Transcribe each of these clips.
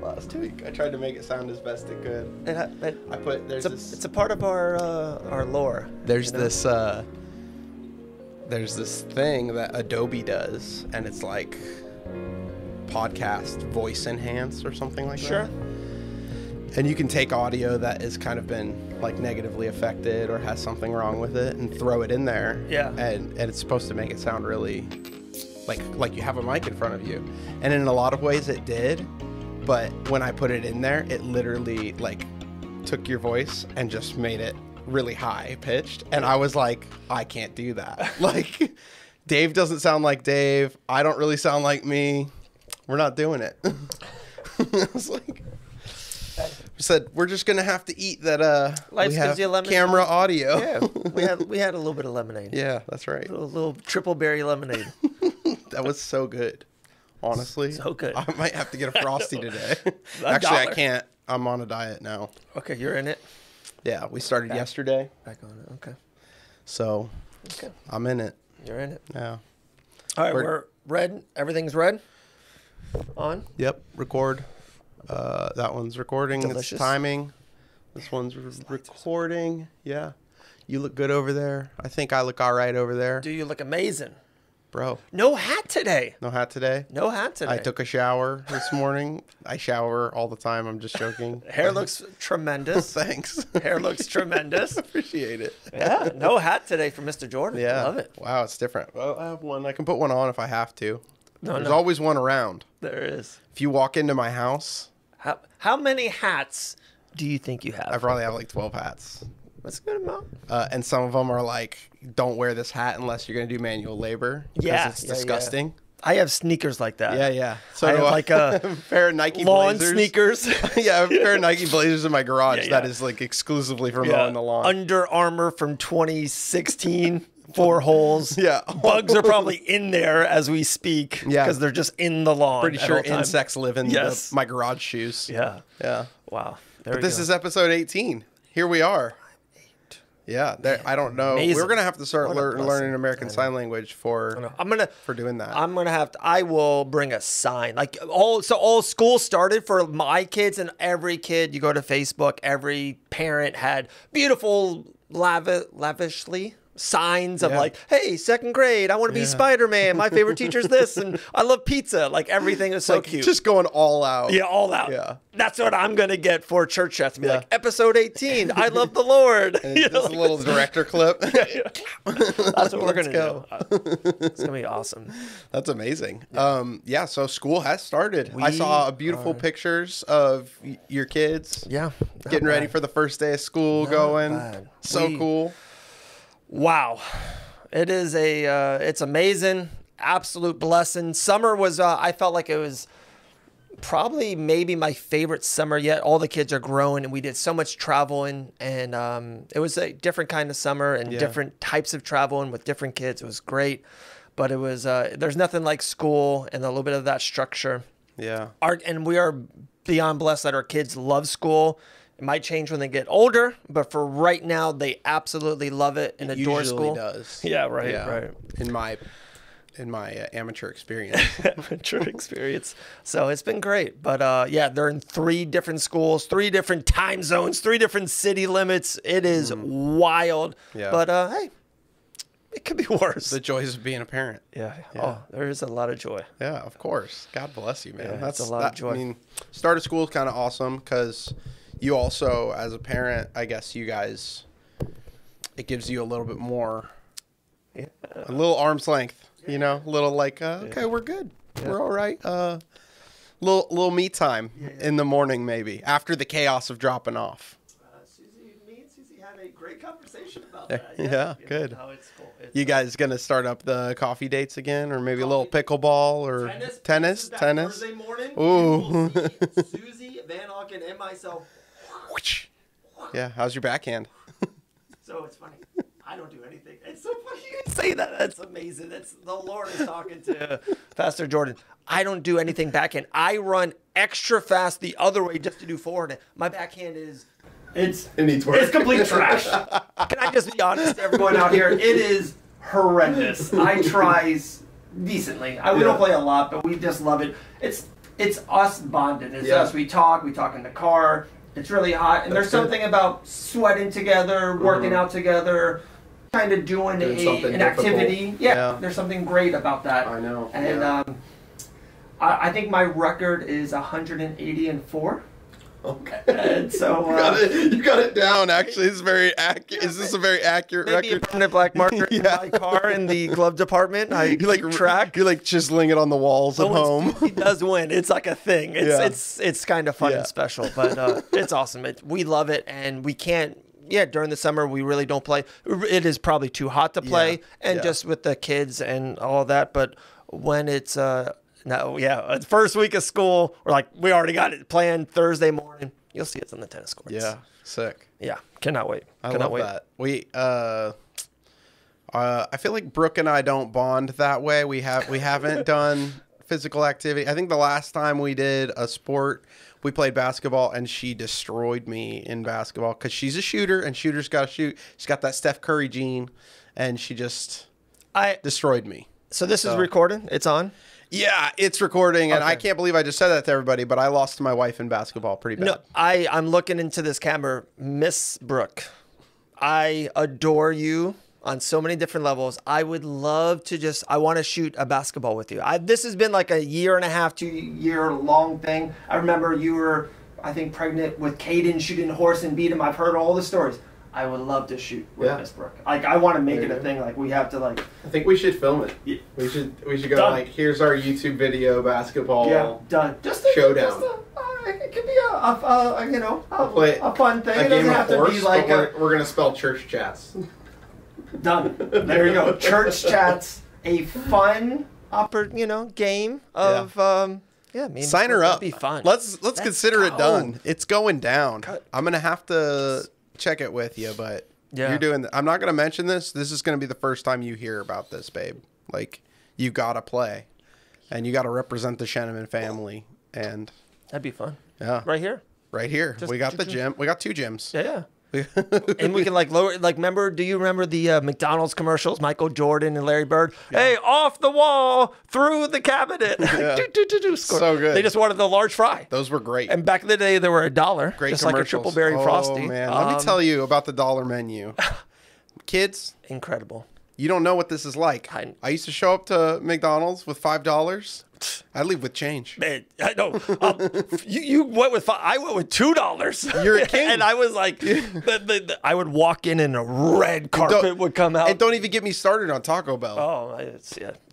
last week. I tried to make it sound as best it could. It's a part of our lore. There's this thing that Adobe does, and it's like podcast voice enhance or something like that. Sure. And you can take audio that has kind of been like negatively affected or has something wrong with it and throw it in there. Yeah. And it's supposed to make it sound really like you have a mic in front of you. And in a lot of ways it did, but when I put it in there, it literally like took your voice and just made it really high pitched. And I was like, I can't do that. Like, Dave doesn't sound like Dave. I don't really sound like me. We're not doing it. I was like, we said, we're just going to have to eat that Life we have gives you lemonade. Camera audio. Yeah, we had a little bit of lemonade. Yeah, that's right. A little triple berry lemonade. That was so good. Honestly. So good. I might have to get a Frosty today. Actually, I can't. I'm on a diet now. Okay, you're in it? Yeah, we started yesterday. Back on it, okay. So, okay. I'm in it. You're in it? Yeah. All right, we're red. Everything's red? On? Yep, record. That one's recording. Delicious. It's timing. This one's recording. Yeah. You look good over there. I think I look all right over there. Do you look amazing? Bro. No hat today. No hat today? No hat today. I took a shower this morning. I shower all the time. I'm just joking. Hair looks tremendous. Thanks. Hair looks tremendous. Appreciate it. Yeah. No hat today for Mr. Jordan. Yeah. Love it. Wow, it's different. Well, I have one. I can put one on if I have to. There's No. always one around. There is. If you walk into my house. How many hats do you think you have? I probably have like 12 hats. That's a good amount. And some of them are like, don't wear this hat unless you're going to do manual labor. Yeah. It's disgusting. I have sneakers like that. Yeah, yeah. So I have like a pair of Nike lawn Blazers. sneakers. Yeah, I have a pair of Nike Blazers in my garage Yeah. that is like exclusively for mowing the lawn. Under Armour from 2016. 4 holes. Yeah. Bugs are probably in there as we speak. Yeah. Because they're just in the lawn. Pretty sure insects live in my garage shoes. Yeah. Yeah. Wow. But this is episode 18. Here we are. Yeah, I don't know. Amazing. We're gonna have to start learning American Sign Language for doing that. I will bring a sign. Like all school started for my kids, and every kid, you go to Facebook, every parent had beautiful lavishly signs of like, hey, 2nd grade, I want to be Spider-Man. My favorite teacher's this, and I love pizza. Like everything is so cute. Just going all out. Yeah, all out. Yeah. That's what I'm going to get for church chats. Be like, episode 18, I love the Lord. And just a little director clip. That's what we're going to do. It's going to be awesome. That's amazing. Yeah, so school has started. I saw beautiful pictures of your kids. Yeah. Getting ready for the first day of school going. So cool. Wow. It is it's amazing. Absolute blessing. Summer was, I felt like it was probably maybe my favorite summer yet. All the kids are growing and we did so much traveling, and it was a different kind of summer and different types of traveling with different kids. It was great, but it was, there's nothing like school and a little bit of that structure. Yeah. And we are beyond blessed that our kids love school. It might change when they get older, but for right now, they absolutely love it and adore school. It usually does. Yeah, right, right. In my amateur experience. Amateur experience. So it's been great. But yeah, they're in 3 different schools, 3 different time zones, 3 different city limits. It is wild. Yeah. But hey, it could be worse. The joys of being a parent. Yeah. Oh, there is a lot of joy. Yeah, of course. God bless you, man. Yeah, that's a lot of joy. I mean, start of school is kind of awesome because you also, as a parent, I guess you guys, it gives you a little bit more, a little arm's length, you know, a little like, okay, we're good. We're all right. Little me time in the morning, maybe, after the chaos of dropping off. Me and Susie had a great conversation about that. Yeah, good. How it's cool. You guys going to start up the coffee dates again, or maybe a little pickleball or tennis? Thursday morning. Ooh. Susie, Van Auken, and myself. Yeah, how's your backhand? So it's funny. I don't do anything. It's so funny you can say that. That's amazing. That's the Lord is talking to Pastor Jordan. I don't do anything backhand. I run extra fast the other way just to do forehand. My backhand is it needs work. It's complete trash. Can I just be honest to everyone out here? It is horrendous. I try decently. We don't play a lot, but we just love it. it's us bonded. It's Yeah. us. We talk in the car. It's really hot, and there's something about sweating together, working out together, kind of doing an activity. Yeah, there's something great about that. I know. And I think my record is 180-4. Okay. And so you got it down. Actually, it's very accurate. Is this a very accurate maybe record? a permanent black marker in my car in the glove department. I You like track. You're like chiseling it on the walls at home. He does win. It's like a thing. It's kind of fun and special, but it's awesome. We love it, and we can't. Yeah, during the summer we really don't play. It is probably too hot to play, and just with the kids and all that. But when it's it's first week of school, we're like, we already got it planned Thursday morning. You'll see us on the tennis courts. Yeah, sick. Yeah, cannot wait. I love that. We I feel like Brooke and I don't bond that way. We haven't done physical activity. I think the last time we did a sport, we played basketball, and she destroyed me in basketball because she's a shooter, and shooters got to shoot. She's got that Steph Curry gene, and she just destroyed me. So this is recorded. It's on. Yeah, it's recording, and I can't believe I just said that to everybody, but I lost to my wife in basketball pretty bad. No, I'm looking into this camera. Miss Brooke, I adore you on so many different levels. I would love to I want to shoot a basketball with you. This has been like a 1.5 to 2 year long thing. I remember you were, I think, pregnant with Caden, shooting horse and beat him. I've heard all the stories. I would love to shoot with Miss Brooke. Like, I want to make it a thing. Like, we have to, like... I think we should film it. Yeah. We should go, done. Like, here's our YouTube video, basketball. Yeah, done. Showdown. It could be a fun thing. It doesn't have to be like we're going to spell church chats. Done. There you go. Church chats. A fun, game of... Sign her up. That'd be fun. Let's consider it done. It's going down. I'm going to have to... check it with you, but you're doing I'm not going to mention this. This is going to be the first time you hear about this, babe. Like, you got to play, and you got to represent the Sheneman family, and that'd be fun. Yeah. Right here. We got the gym. We got 2 gyms. Yeah. And we can do you remember the McDonald's commercials, Michael Jordan and Larry Bird? Yeah. Hey, off the wall, through the cabinet. Yeah. So good. They just wanted the large fry. Those were great. And back in the day, they were $1. Great just commercials. Like a triple berry frosty. Oh, man. Let me tell you about the dollar menu. Kids. Incredible. You don't know what this is like. I used to show up to McDonald's with $5. I leave with change. Man, I know. You went with I went with $2. You're a king. And I was like, I would walk in and a red carpet would come out. And don't even get me started on Taco Bell. Oh,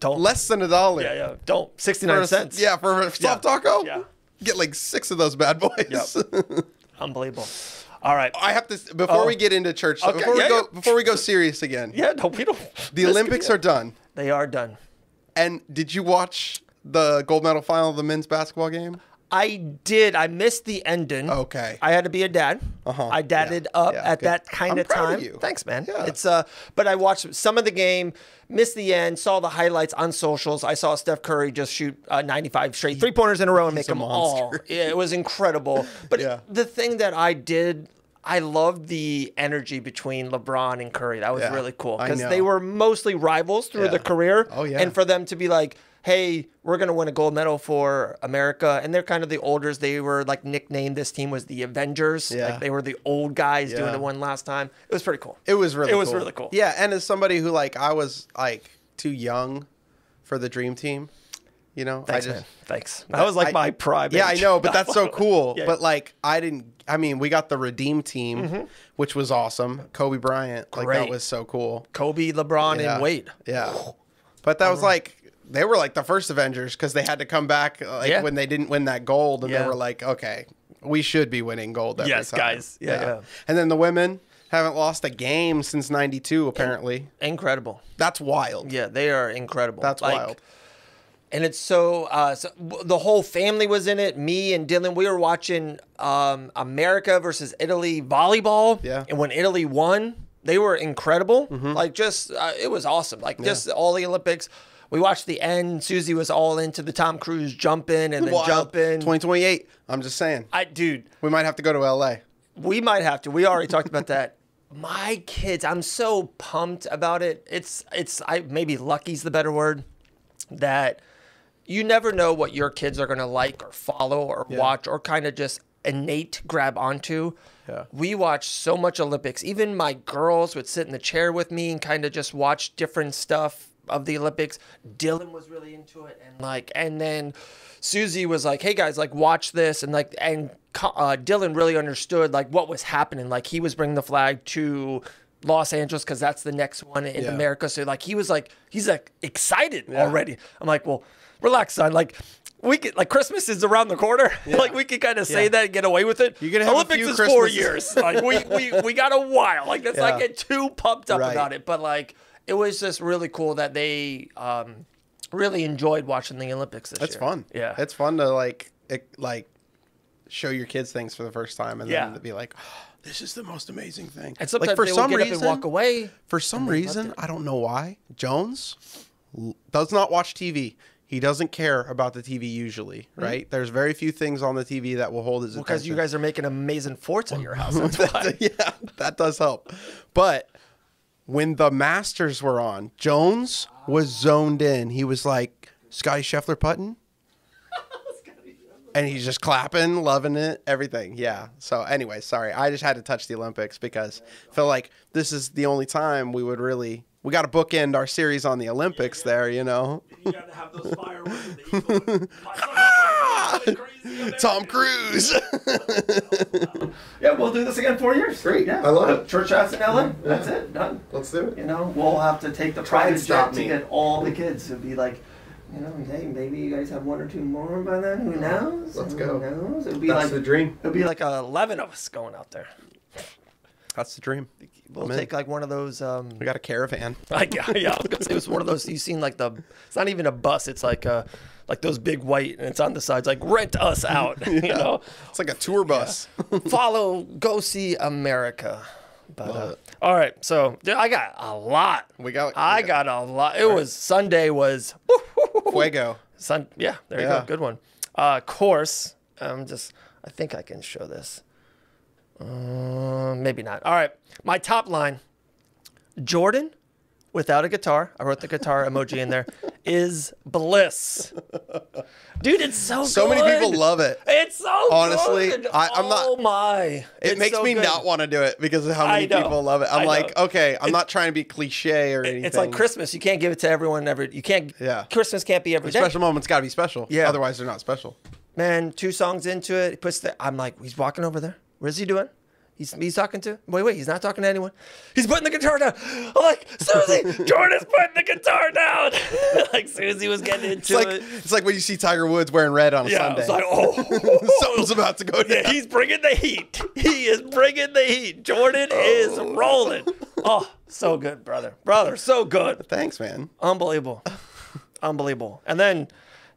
don't. Less than $1. Yeah. Don't. 69 cents. Yeah, for a soft taco. Yeah. Get like 6 of those bad boys. Yep. Unbelievable. All right. I have to before we get into church. Okay, before we go serious again. Yeah, no, we don't. The Olympics are done. They are done. And did you watch the gold medal final of the men's basketball game? I did. I missed the ending. Okay. I had to be a dad. I dadded up at that kind of time. Proud of you. Thanks, man. Yeah. It's but I watched some of the game, missed the end, saw the highlights on socials. I saw Steph Curry just shoot 95 straight 3-pointers in a row and make them all. Yeah, it was incredible. But the thing that I loved the energy between LeBron and Curry. That was really cool because they were mostly rivals through the career. Oh, yeah. And for them to be like, hey, we're going to win a gold medal for America. And they're kind of the olders. They were like nicknamed, this team was the Avengers. Yeah. Like they were the old guys doing the one last time. It was pretty cool. It was really cool. Yeah. And as somebody who I was too young for the dream team, Thanks, man. Thanks. That was my prime. Yeah, I know, but that's so cool. But we got the Redeem team, which was awesome. Kobe Bryant. Great. That was so cool. Kobe, LeBron, and Wade. Yeah. But that was they were the first Avengers because they had to come back when they didn't win that gold. And they were like, okay, we should be winning gold every time. Guys. Yeah. And then the women haven't lost a game since 92, apparently. Incredible. That's wild. Yeah, they are incredible. That's wild. And it's so the whole family was in it. Me and Dylan, we were watching America versus Italy volleyball. Yeah. And when Italy won, they were incredible. It was awesome. Just all the Olympics. We watched the end. Susie was all into the Tom Cruise jumping and then jumping. 2028. I'm just saying. Dude. We might have to go to LA. We might have to. We already talked about that. My kids, I'm so pumped about it. Maybe lucky's the better word, that you never know what your kids are going to like or follow or watch or kind of just innate grab onto. Yeah. We watched so much Olympics. Even my girls would sit in the chair with me and kind of just watch different stuff of the Olympics. Dylan was really into it, and then Susie was like, "Hey guys, like watch this," and Dylan really understood like what was happening. Like he was bringing the flag to Los Angeles because that's the next one in America. So like he's excited already. I'm like, well, relax, son. Like. We could, like, Christmas is around the corner. Yeah. Like we could kind of say that and get away with it. You're gonna have Olympics a few is Christmases. 4 years. Like we got a while. Like let's not get too pumped up about it. But like it was just really cool that they really enjoyed watching the Olympics this year. That's fun. Yeah, it's fun to like show your kids things for the first time and then to be like, oh, this is the most amazing thing. And sometimes like for they some will get reason, up and walk away. For some reason, I don't know why, Jones does not watch TV. He doesn't care about the TV usually, right? Mm-hmm. There's very few things on the TV that will hold his attention. Because you guys are making amazing forts in your house. That's why. Yeah, that does help. But when the Masters were on, Jones was zoned in. He was like, Scotty Scheffler putting? And he's just clapping, loving it, everything. Yeah. So anyway, sorry. I just had to touch the Olympics because I feel like this is the only time we would really... We got to bookend our series on the Olympics there, you know. You got to have those fireworks in the Eagle. Tom Cruise. Yeah, we'll do this again 4 years. Great. Yeah, I love it. Church house in LA. That's it. Done. Let's do it. You know, we'll have to take the private jet to get all the kids to be like, you know, hey, maybe you guys have one or two more by then. Who knows? Let's go. Who knows? It'll be That's the dream. It'll be like 11 of us going out there. That's the dream. We'll take like one of those. We got a caravan. Yeah, I was gonna say it was one of those. You've seen like it's not even a bus. It's like those big white, and it's on the sides like rent us out. You know, it's like a tour bus. Follow, go see America. But all right, so I got a lot. I got a lot. It was Sunday was fuego. Yeah, there you go. Good one. Course. I think I can show this. Maybe not. All right. My top line, Jordan, without a guitar, I wrote the guitar emoji in there, is bliss. Dude, it's so good. So many people love it. It's so honestly, good. I'm not. Oh my. It makes me not want to do it because of how many people love it. I'm like, okay, I'm not trying to be cliche or anything. It's like Christmas. You can't give it to everyone every. You can't. Yeah. Christmas can't be every day. Special moments got to be special. Yeah. Otherwise, they're not special. Man, 2 songs into it, he puts I'm like, he's walking over there. What is he doing? He's talking to... Wait, he's not talking to anyone. He's putting the guitar down. I'm like, Susie, Jordan's putting the guitar down. Like, Susie was getting into it. It's like when you see Tiger Woods wearing red on a Sunday. It's like, something's about to go down. Yeah, he's bringing the heat. He is bringing the heat. Jordan is rolling. Oh, so good, brother. Brother, so good. Thanks, man. Unbelievable. Unbelievable. And then,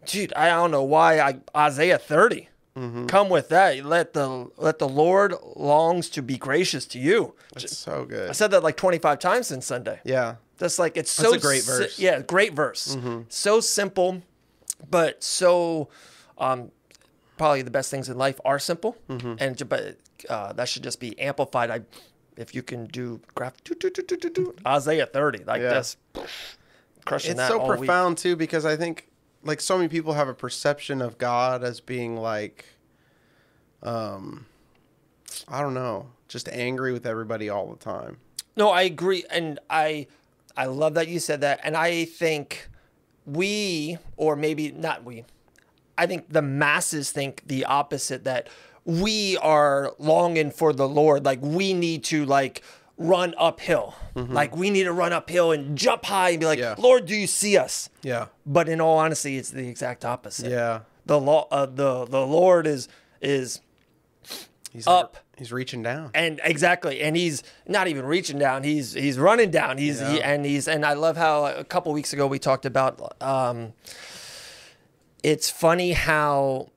dude, I don't know why Isaiah 30. Mm-hmm. Come with that. Let the Lord longs to be gracious to you. It's so good. I said that like 25 times since Sunday. Yeah. That's like it's so a great verse. Yeah, great verse. Mm-hmm. So simple, but so probably the best things in life are simple, but that should just be amplified. If you can do Isaiah 30 like this, crushing it's that. So all profound week. too, because I think. Like, so many people have a perception of God as being like, I don't know, just angry with everybody all the time. No, I agree. And I love that you said that. And I think or maybe not I think the masses think the opposite, that we are longing for the Lord. Like, we need to, like, run uphill. Mm-hmm. Like, we need to run uphill and jump high and be like, Lord, do you see us? Yeah. But in all honesty, it's the exact opposite. Yeah. The Lord is he's up. He's reaching down. And exactly. And he's not even reaching down. He's running down. And I love how a couple weeks ago we talked about it's funny how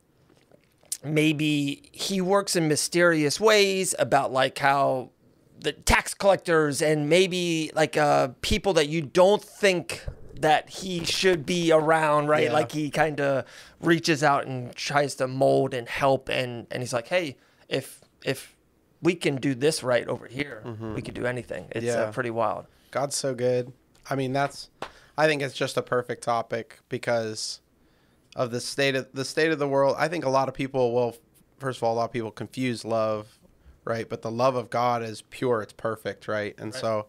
maybe he works in mysterious ways, about like how the tax collectors and maybe like people that you don't think that he should be around, right? Yeah. Like he kind of reaches out and tries to mold and help, and he's like, hey, if we can do this right over here, we can do anything. It's pretty wild. God's so good. I mean, I think it's just a perfect topic because of the state of the world. I think a lot of people, well, first of all, a lot of people confuse love, right? But the love of God is pure, it's perfect, right? And so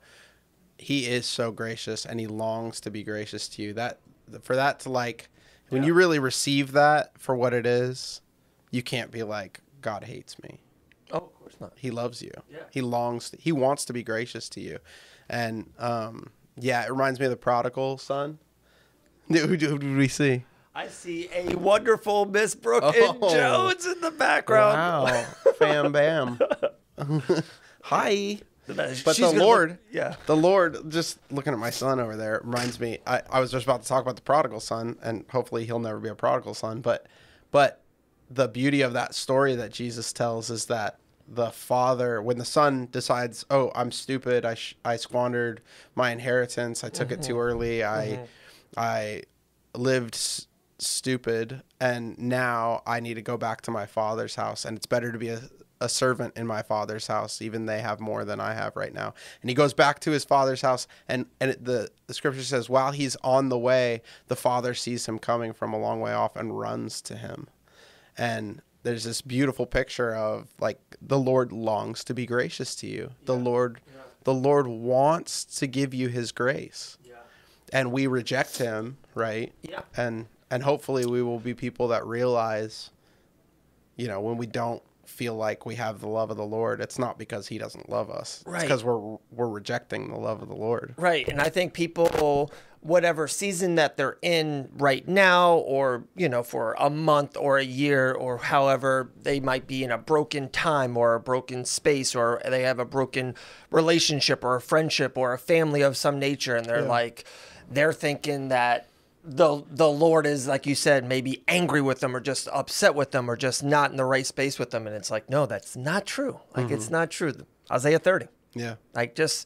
he is so gracious, and he longs to be gracious to you. That for that to like, when you really receive that for what it is, you can't be like, God hates me. Oh, of course not. He loves you. Yeah. He wants to be gracious to you. And yeah, it reminds me of the prodigal son. Who did we see? I see a wonderful Miss Brooke and Jones in the background. Wow. Fam bam. Hi. But She's the Lord, yeah. the Lord, just looking at my son over there, reminds me, I was just about to talk about the prodigal son, and hopefully he'll never be a prodigal son. But the beauty of that story that Jesus tells is that the father, when the son decides, oh, I'm stupid, I squandered my inheritance, I took it too early, I lived stupid, and now I need to go back to my father's house, and it's better to be a servant in my father's house, even they have more than I have right now. And he goes back to his father's house, and the scripture says, while he's on the way, the father sees him coming from a long way off and runs to him. And there's this beautiful picture of like the Lord longs to be gracious to you. The Lord wants to give you his grace. Yeah. And we reject him, right? Yeah. And hopefully we will be people that realize, when we don't feel like we have the love of the Lord, it's not because he doesn't love us. Right. It's because we're rejecting the love of the Lord. Right. And I think people, whatever season that they're in right now, or, for a month or a year, or however they might be in a broken time or a broken space, or they have a broken relationship or a friendship or a family of some nature. And they're they're thinking that the Lord is, like you said, maybe angry with them or just upset with them or just not in the right space with them. And it's like, no, that's not true. Like, it's not true. Isaiah 30. Yeah. Like just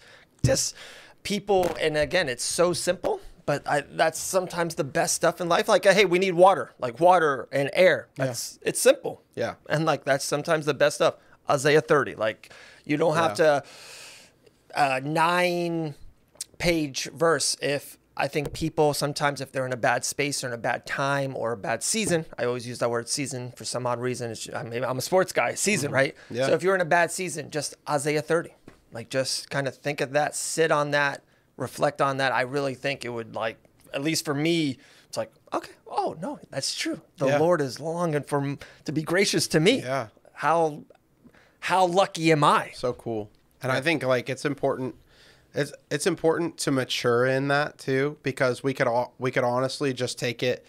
people. And again, it's so simple, but that's sometimes the best stuff in life. Like, hey, we need water, like water and air. It's simple. Yeah. And like, that's sometimes the best stuff. Isaiah 30. Like, you don't have to 9-page verse. I think people sometimes, if they're in a bad space or in a bad time or a bad season, I always use that word season for some odd reason. Maybe I'm a sports guy, season, right? Yeah. So if you're in a bad season, just Isaiah 30, like just kind of think of that, sit on that, reflect on that. I really think it would, like, at least for me, it's like, okay, oh no, that's true. The Lord is longing to be gracious to me. Yeah. How lucky am I? So cool. And I think like it's important. It's important to mature in that too, because we could honestly just take it.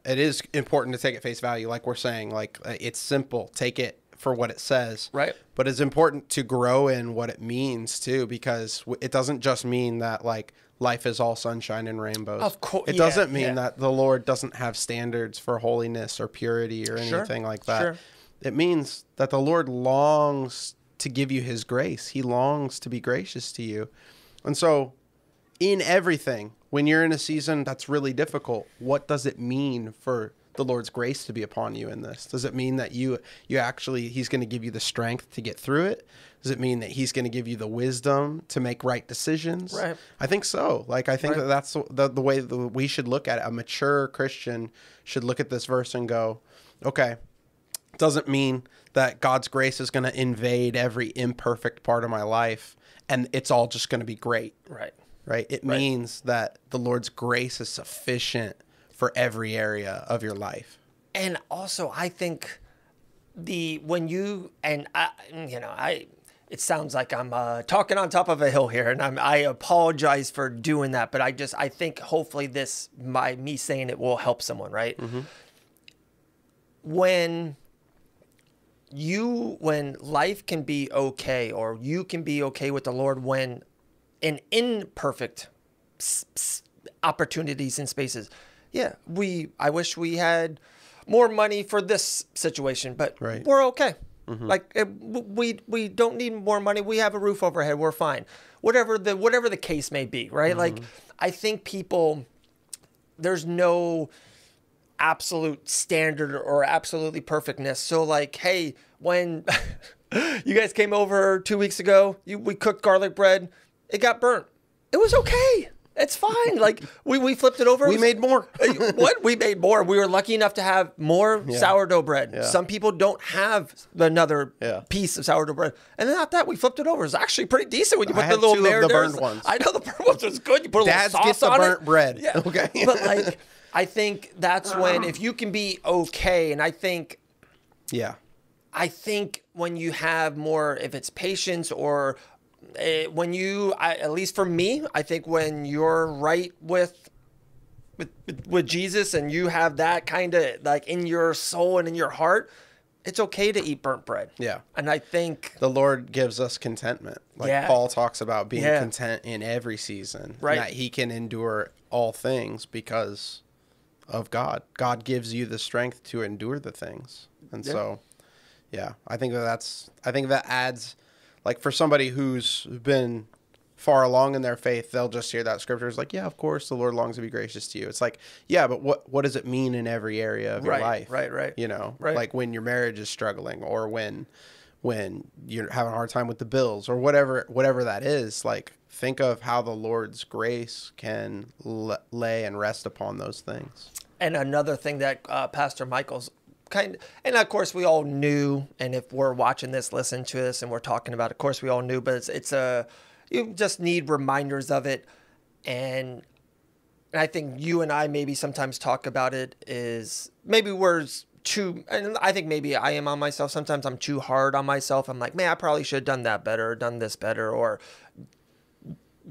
It is important to take it face value, like we're saying. Like it's simple, take it for what it says. Right. But it's important to grow in what it means too, because it doesn't just mean that like life is all sunshine and rainbows. Of course, it doesn't mean that the Lord doesn't have standards for holiness or purity or anything like that. Sure. It means that the Lord longs to give you his grace. He longs to be gracious to you. And so in everything, when you're in a season that's really difficult, what does it mean for the Lord's grace to be upon you in this? Does it mean that you actually, he's going to give you the strength to get through it? Does it mean that he's going to give you the wisdom to make right decisions? Right. I think so. Like, I think that that's the way that we should look at it. A mature Christian should look at this verse and go, okay, doesn't mean that God's grace is going to invade every imperfect part of my life and it's all just going to be great. Right. Right. It means that the Lord's grace is sufficient for every area of your life. And also, I think it sounds like I'm talking on top of a hill here, and I apologize for doing that, but I think hopefully by me saying it will help someone, right? Mm-hmm. When life can be okay, or you can be okay with the Lord when in imperfect opportunities and spaces. Yeah, I wish we had more money for this situation, but we're okay. Mm-hmm. Like we don't need more money. We have a roof overhead. We're fine. Whatever the case may be, right? Mm-hmm. Like I think there's no absolute standard or absolutely perfectness. So like, hey, when you guys came over 2 weeks ago, we cooked garlic bread. It got burnt. It was okay. It's fine. Like we flipped it over. We made more. What? We made more. We were lucky enough to have more sourdough bread. Yeah. Some people don't have another Yeah. piece of sourdough bread. And then after that, we flipped it over. It's actually pretty decent when you put I the had little two of the marinades. burned ones. I know the burnt ones was good. You put a Dads little get sauce the on burnt it. bread. Yeah. Okay. But like, I think that's when, if you can be okay, and I think when you have more, if it's patience or when you, at least for me, I think when you're right with Jesus and you have that kind of like in your soul and in your heart, it's okay to eat burnt bread. Yeah. And I think the Lord gives us contentment. Like Paul talks about being content in every season. Right. And that he can endure all things because of God. God gives you the strength to endure the things. And so, I think that adds, like, for somebody who's been far along in their faith, they'll just hear that scripture is like, yeah, of course the Lord longs to be gracious to you. It's like, yeah, but what does it mean in every area of your life? Right. You know, like when your marriage is struggling, or when you're having a hard time with the bills, or whatever that is. Like, think of how the Lord's grace can lay and rest upon those things. And another thing that Pastor Michael's and of course we all knew, and if we're watching this, listen to this, and we're talking about it, of course we all knew, but it's you just need reminders of it. And I think you and I maybe sometimes talk about it is maybe we're too, and I think maybe I am on myself. Sometimes I'm too hard on myself. I'm like, man, I probably should have done that better, or done this better, or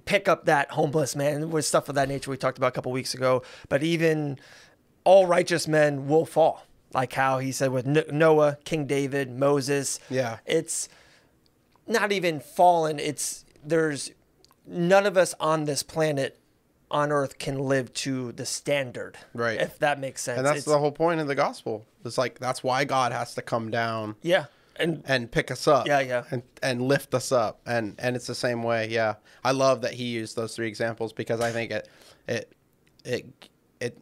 pick up that homeless man, with stuff of that nature we talked about a couple weeks ago. But even all righteous men will fall. Like how he said with Noah, King David, Moses. Yeah. It's not even fallen. There's none of us on this planet on earth can live to the standard. Right. If that makes sense. And that's the whole point of the gospel. It's like, that's why God has to come down. Yeah. And pick us up. Yeah. And lift us up. And it's the same way. Yeah. I love that he used those three examples, because I think it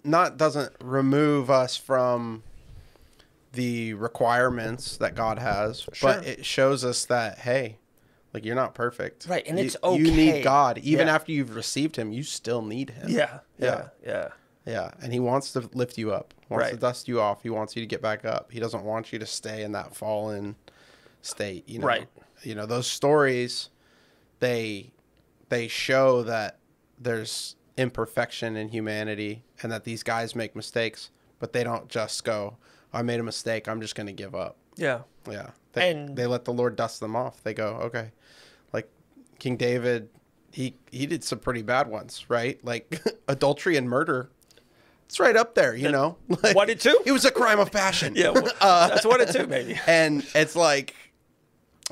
doesn't remove us from the requirements that God has, but it shows us that, hey, like, you're not perfect. Right. And it's okay. You need God. Even after you've received him, you still need him. Yeah. And he wants to lift you up. He wants to dust you off. He wants you to get back up. He doesn't want you to stay in that fallen state. You know? Right. You know, those stories, they show that there's imperfection in humanity, and that these guys make mistakes, but they don't just go, I made a mistake, I'm just going to give up. Yeah. They let the Lord dust them off. They go, okay. Like King David, he did some pretty bad ones, right? Like adultery and murder. It's right up there, you know. Like, 1 and 2. It was a crime of passion. That's 1 and 2, maybe. And it's like,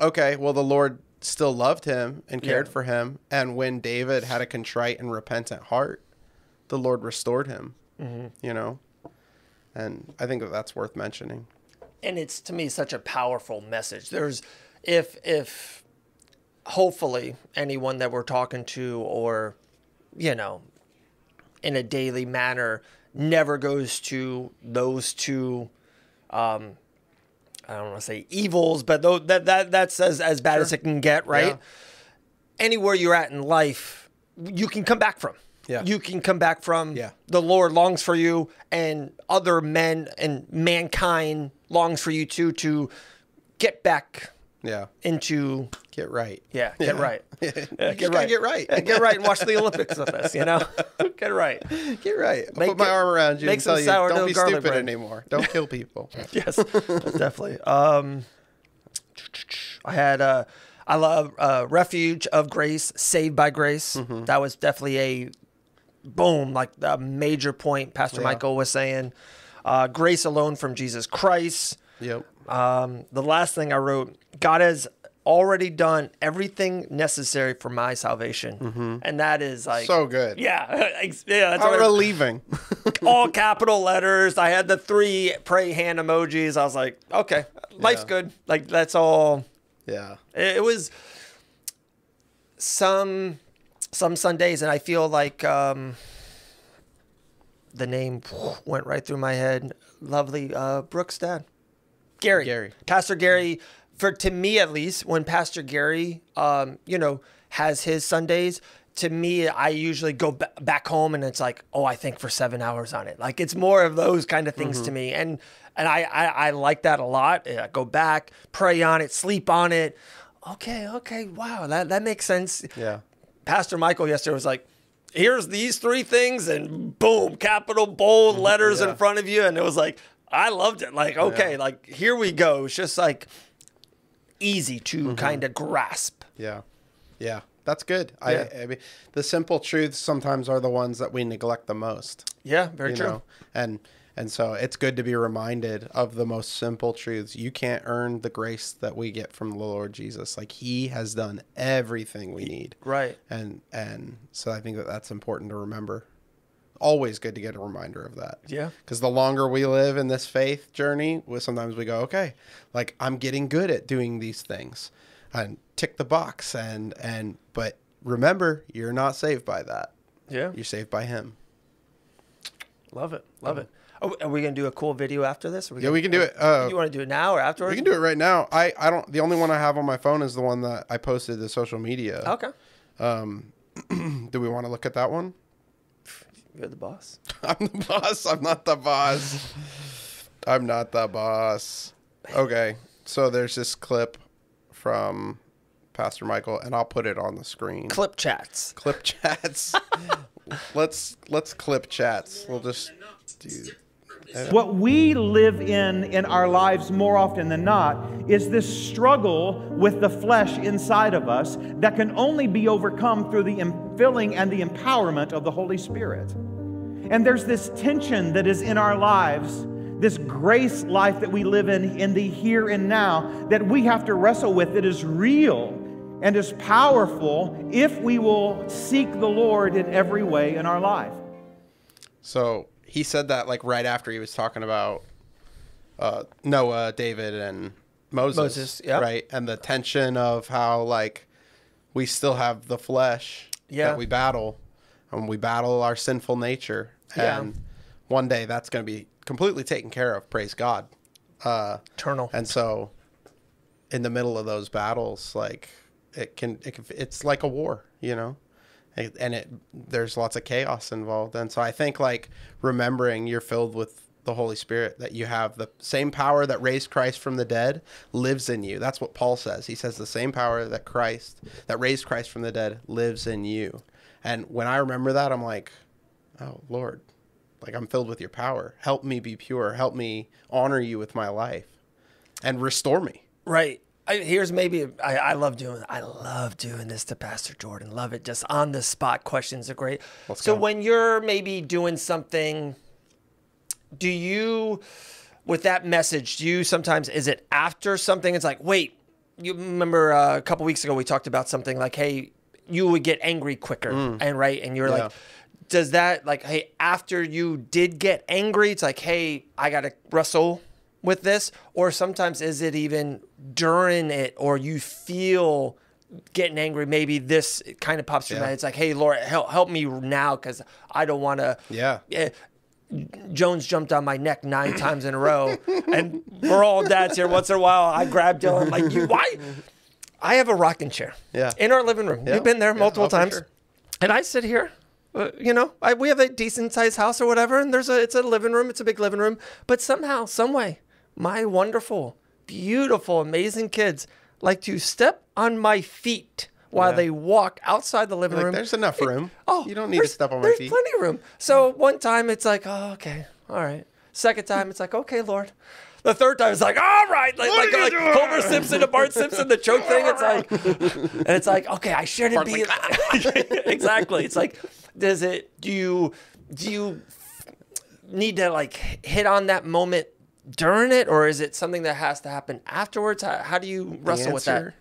okay, well, the Lord still loved him and cared for him. And when David had a contrite and repentant heart, the Lord restored him. You know. And I think that's worth mentioning. And it's, to me, such a powerful message. There's, if hopefully anyone that we're talking to, or, you know, in a daily manner, never goes to those two, I don't want to say evils, but that's as bad as it can get, right? Yeah. Anywhere you're at in life, you can come back from. Yeah. You can come back from. Yeah. The Lord longs for you, and other men and mankind longs for you too, to get back into... Get right. Yeah, get right. Get right. Get right. Get right and watch the Olympics with us, you know? Get right. Get right. I'll put my arm around you and tell you, don't be stupid anymore. Don't kill people. Yes, definitely. I love Refuge of Grace, Saved by Grace. That was definitely a major point Pastor Michael was saying. Grace alone from Jesus Christ. Yep. The last thing I wrote, God has already done everything necessary for my salvation. And that is like... So good. Yeah. That's how relieving. All capital letters. I had the 3 pray hand emojis. I was like, okay, life's good. Like, that's all... Yeah. It was some Sundays, and I feel like the name went right through my head. Lovely Brooks' dad. Gary. Pastor Gary, to me at least, when Pastor Gary, has his Sundays, to me, I usually go back home and it's like, oh, I think for 7 hours on it. Like, it's more of those kind of things to me. And I like that a lot. I go back, pray on it, sleep on it. Okay. Wow. That makes sense. Yeah. Pastor Michael yesterday was like, here's these 3 things, and boom, capital bold letters in front of you. And it was like, I loved it. Like, okay, like, here we go. It's just like easy to kind of grasp. Yeah. Yeah. That's good. I mean, the simple truths sometimes are the ones that we neglect the most. Yeah, very true. Know? And so it's good to be reminded of the most simple truths. You can't earn the grace that we get from the Lord Jesus. Like, he has done everything we need. Right. And so I think that that's important to remember. Always good to get a reminder of that. Yeah. Because the longer we live in this faith journey, sometimes we go, okay, like, I'm getting good at doing these things and tick the box. But remember, you're not saved by that. Yeah. You're saved by him. Love it. Love it. Oh, are we gonna do a cool video after this? Yeah, we can do it. You want to do it now or afterwards? We can do it right now. I don't. The only one I have on my phone is the one that I posted to social media. Okay. Do we want to look at that one? You're the boss. I'm the boss. I'm not the boss. I'm not the boss. Okay. So there's this clip from Pastor Michael, and I'll put it on the screen. Clip chats. Clip chats. Let's clip chats. We'll just do. What we live in our lives more often than not is this struggle with the flesh inside of us that can only be overcome through the infilling and the empowerment of the Holy Spirit. And there's this tension that is in our lives, this grace life that we live in the here and now, that we have to wrestle with, that is real and is powerful if we will seek the Lord in every way in our life. So he said that like right after he was talking about Noah, David, and Moses, yeah. Right? And the tension of how like we still have the flesh that we battle, and we battle our sinful nature. Yeah. And one day that's going to be completely taken care of, praise God. Eternal. And so in the middle of those battles, like it's like a war, you know? And there's lots of chaos involved. And so I think like remembering you're filled with the Holy Spirit, that you have the same power that raised Christ from the dead lives in you. That's what Paul says. He says the same power that raised Christ from the dead lives in you. And when I remember that, I'm like, oh Lord, like I'm filled with your power. Help me be pure. Help me honor you with my life and restore me. Right. Here's maybe I love doing this to Pastor Jordan. Love it. Just on the spot questions are great. Let's go. go. When you're maybe doing something, do you, with that message, do you sometimes, is it after something? It's like, wait, you remember a couple weeks ago we talked about something like, hey, you would get angry quicker, and you're like, does that like, hey, after you did get angry, it's like, hey, I got to wrestle with this? Or sometimes is it even during it, or you feel getting angry, maybe this kind of pops through your mind. It's like, hey, Lord, help me now, because I don't want to. Yeah. Jones jumped on my neck 9 times in a row, and we're all dads here. Once in a while, I grab Dylan, like, why? I have a rocking chair in our living room. You've been there multiple times. Sure. And I sit here. We have a decent sized house or whatever, and it's a living room. It's a big living room. But somehow, some way, my wonderful, beautiful, amazing kids like to step on my feet while they walk outside the living room. There's enough room. Oh, you don't need to step on my feet. There's plenty of room. So one time it's like, oh, okay, all right. Second time it's like, okay, Lord. The third time it's like, all right, like Homer Simpson to Bart Simpson, the choke thing. It's like, and it's like, okay, I shouldn't be. Exactly. It's like, do you need to like hit on that moment during it, or is it something that has to happen afterwards? How do you wrestle with that?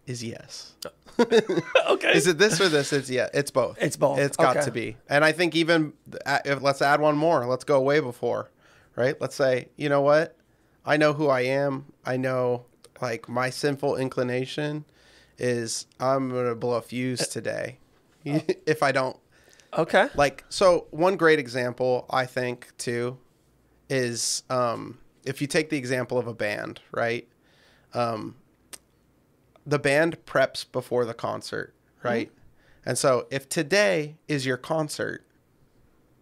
Is yes. Okay. Is it this or this? It's both. It's both. It's got to be. And I think even let's add one more. Let's go way before, right? Let's say, you know what? I know who I am. I know like my sinful inclination is I'm going to blow a fuse today if I don't. Okay. Like, so one great example I think too is if you take the example of a band, right? The band preps before the concert, right? And so if today is your concert,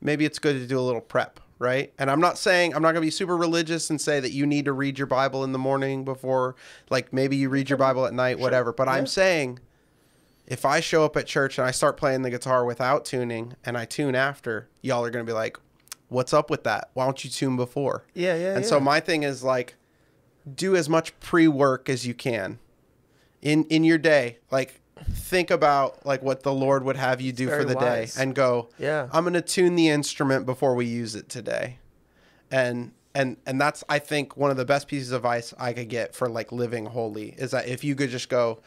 maybe it's good to do a little prep, right? And I'm not going to be super religious and say that you need to read your Bible in the morning before, like maybe you read your Bible at night, whatever. But I'm saying if I show up at church and I start playing the guitar without tuning and I tune after, y'all are going to be like, what's up with that? Why don't you tune before? And so my thing is like, do as much pre-work as you can in your day. Like, think about like what the Lord would have you do for the day and go, I'm going to tune the instrument before we use it today. And that's, I think, one of the best pieces of advice I could get for like living holy is that if you could just go,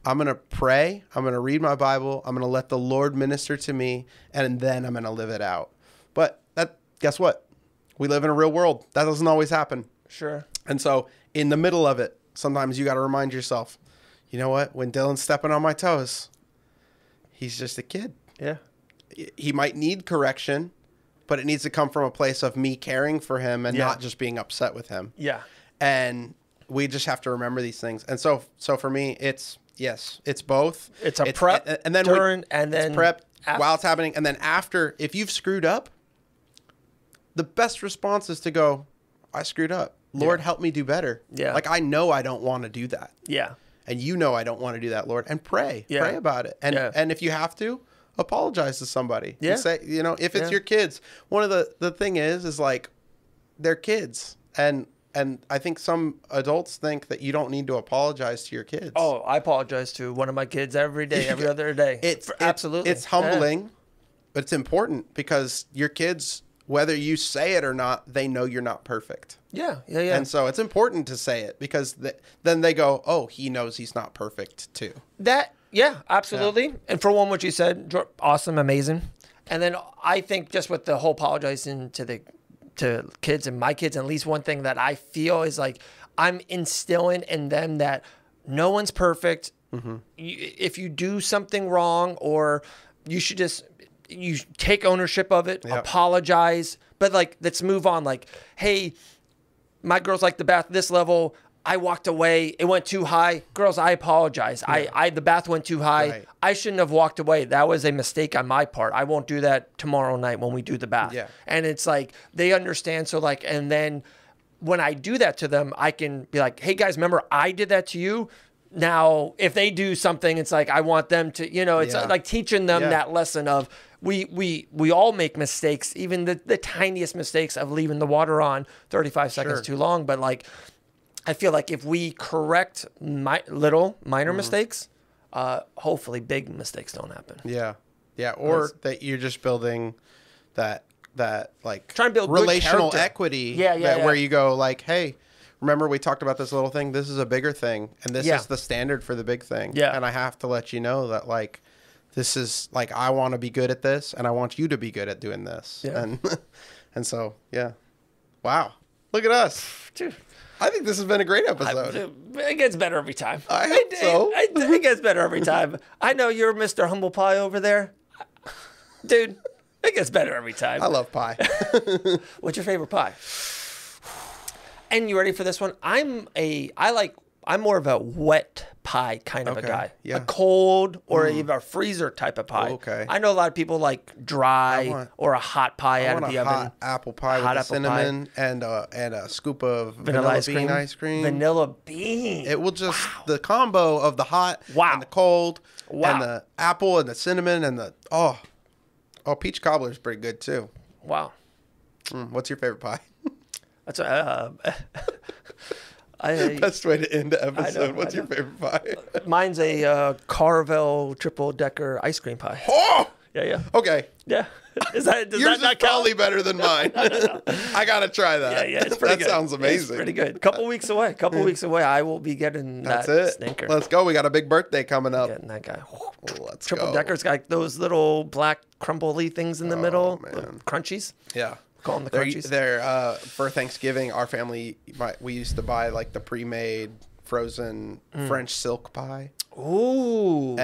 I'm going to pray, I'm going to read my Bible, I'm going to let the Lord minister to me, and then I'm going to live it out. But guess what? We live in a real world. That doesn't always happen. Sure. And so in the middle of it, sometimes you got to remind yourself, you know what? When Dylan's stepping on my toes, he's just a kid. Yeah. He might need correction, but it needs to come from a place of me caring for him and not just being upset with him. Yeah. And we just have to remember these things. And so for me, it's both. It's a prep and then during and then prep after. While it's happening. And then after, if you've screwed up, the best response is to go, I screwed up. Lord, help me do better. Yeah. Like, I know I don't want to do that. Yeah. And you know I don't want to do that, Lord. And pray. Yeah. Pray about it. And if you have to, apologize to somebody. Yeah. And say, if it's your kids. One of the thing is like, they're kids. And I think some adults think that you don't need to apologize to your kids. Oh, I apologize to one of my kids every day, every other day. Absolutely. It's humbling, but it's important because your kids, whether you say it or not, they know you're not perfect. Yeah. And so it's important to say it because then they go, oh, he knows he's not perfect too. Absolutely. Yeah. And for one, what you said, awesome, amazing. And then I think just with the whole apologizing to kids and my kids, at least one thing that I feel is like I'm instilling in them that no one's perfect. Mm-hmm. If you do something wrong, or you should you take ownership of it, apologize, but like, let's move on. Like, hey, my girls like the bath this level. I walked away. It went too high. Girls, I apologize. Yeah. The bath went too high. Right. I shouldn't have walked away. That was a mistake on my part. I won't do that tomorrow night when we do the bath. Yeah. And it's like, they understand. So like, and then when I do that to them, I can be like, hey guys, remember I did that to you. Now, if they do something, it's like, I want them to, it's like teaching them that lesson of, we all make mistakes, even the tiniest mistakes of leaving the water on 35 seconds too long. But like, I feel like if we correct minor mistakes, hopefully big mistakes don't happen. Yeah. Yeah. Or that you're just building that like trying to build relational equity. Yeah. Where you go like, hey, remember we talked about this little thing? This is a bigger thing. And this is the standard for the big thing. Yeah. And I have to let you know that like, this is like, I want to be good at this and I want you to be good at doing this. Yeah. And so, yeah. Wow. Look at us. Dude. I think this has been a great episode. It gets better every time. I hope so. It gets better every time. I know you're Mr. Humble Pie over there. Dude, it gets better every time. I love pie. What's your favorite pie? And you ready for this one? I'm more of a wet pie kind of a guy. Yeah. A cold or even a freezer type of pie. Okay. I know a lot of people like dry or a hot pie out of the oven. Hot apple pie with cinnamon and a scoop of vanilla bean ice cream. Vanilla bean. It will just the combo of the hot and the cold and the apple and the cinnamon and the peach cobbler is pretty good too. Wow. What's your favorite pie? That's best way to end the episode. What's your favorite pie? Mine's a Carvel triple decker ice cream pie. Oh, yeah. Okay. Yeah. Does that Yours not is probably better than mine. I gotta try that. Yeah. It's pretty good. That sounds amazing. It's pretty good. Couple weeks away. I will be getting that stinker. Let's go. We got a big birthday coming up. Getting that guy. Let's triple go. Decker's got those little black crumbly things in the middle. Man. Crunchies. Yeah. Call them the crunchies. They're for Thanksgiving, our family, we used to buy like the pre-made frozen French silk pie. Ooh.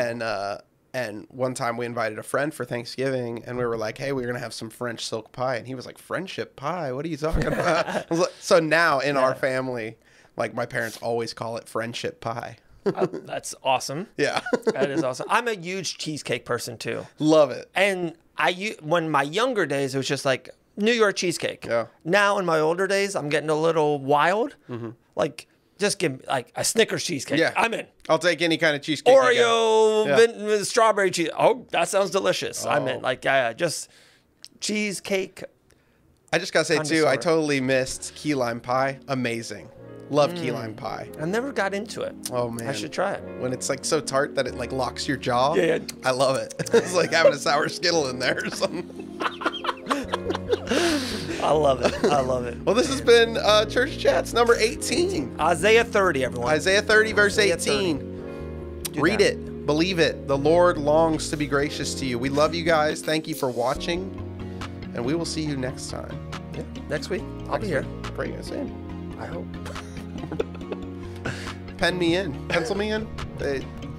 And one time we invited a friend for Thanksgiving and we were like, hey, we're going to have some French silk pie. And he was like, friendship pie? What are you talking about? I was like, so now in our family, like my parents always call it friendship pie. That's awesome. Yeah. That is awesome. I'm a huge cheesecake person too. Love it. And when my younger days, it was just like New York cheesecake. Yeah. Now in my older days, I'm getting a little wild. Like, just give me like a Snickers cheesecake. Yeah. I'm in. I'll take any kind of cheesecake. you got. Oreo, strawberry cheese. Oh, that sounds delicious. I'm in. Like, just cheesecake. I just gotta say too, Connoisseur. I totally missed key lime pie. Amazing. Love key lime pie. I never got into it. Oh man. I should try it. When it's like so tart that it like locks your jaw. Yeah. I love it. It's like having a sour Skittle in there or something. I love it. I love it. Well, this has been Church Chats number 18. Isaiah 30, everyone. Isaiah 30, verse Isaiah 18. 30. Read it. Believe it. The Lord longs to be gracious to you. We love you guys. Thank you for watching. And we will see you next time. Yeah. Next week, I'll be here. Bring us in. I hope. Pen me in. Pencil me in.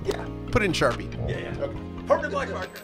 Yeah. Put in Sharpie. Yeah. Okay. Permanent black marker.